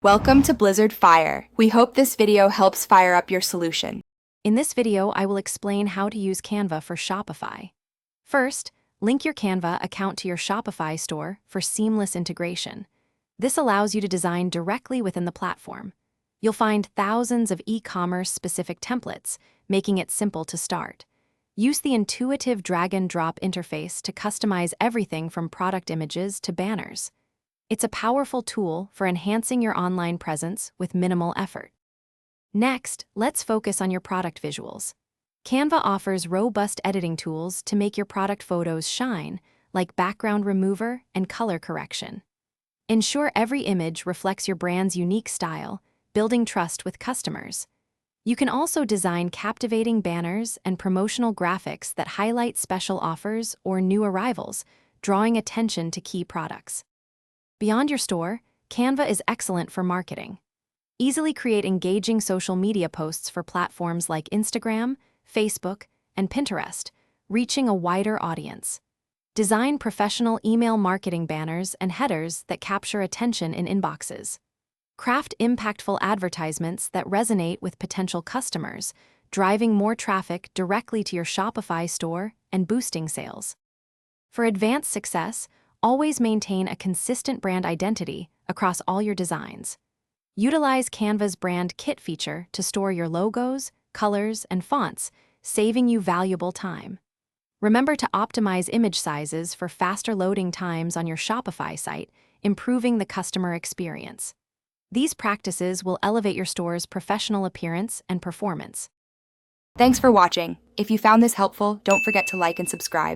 Welcome to Blizzard Fire. We hope this video helps fire up your solution. In this video, I will explain how to use Canva for Shopify. First, link your Canva account to your Shopify store for seamless integration. This allows you to design directly within the platform. You'll find thousands of e-commerce specific templates, making it simple to start. Use the intuitive drag-and-drop interface to customize everything from product images to banners. It's a powerful tool for enhancing your online presence with minimal effort. Next, let's focus on your product visuals. Canva offers robust editing tools to make your product photos shine, like background remover and color correction. Ensure every image reflects your brand's unique style, building trust with customers. You can also design captivating banners and promotional graphics that highlight special offers or new arrivals, drawing attention to key products. Beyond your store, Canva is excellent for marketing. Easily create engaging social media posts for platforms like Instagram, Facebook, and Pinterest, reaching a wider audience. Design professional email marketing banners and headers that capture attention in inboxes. Craft impactful advertisements that resonate with potential customers, driving more traffic directly to your Shopify store and boosting sales. For advanced success, always maintain a consistent brand identity across all your designs. Utilize Canva's Brand Kit feature to store your logos, colors, and fonts, saving you valuable time. Remember to optimize image sizes for faster loading times on your Shopify site, improving the customer experience. These practices will elevate your store's professional appearance and performance. Thanks for watching. If you found this helpful, don't forget to like and subscribe.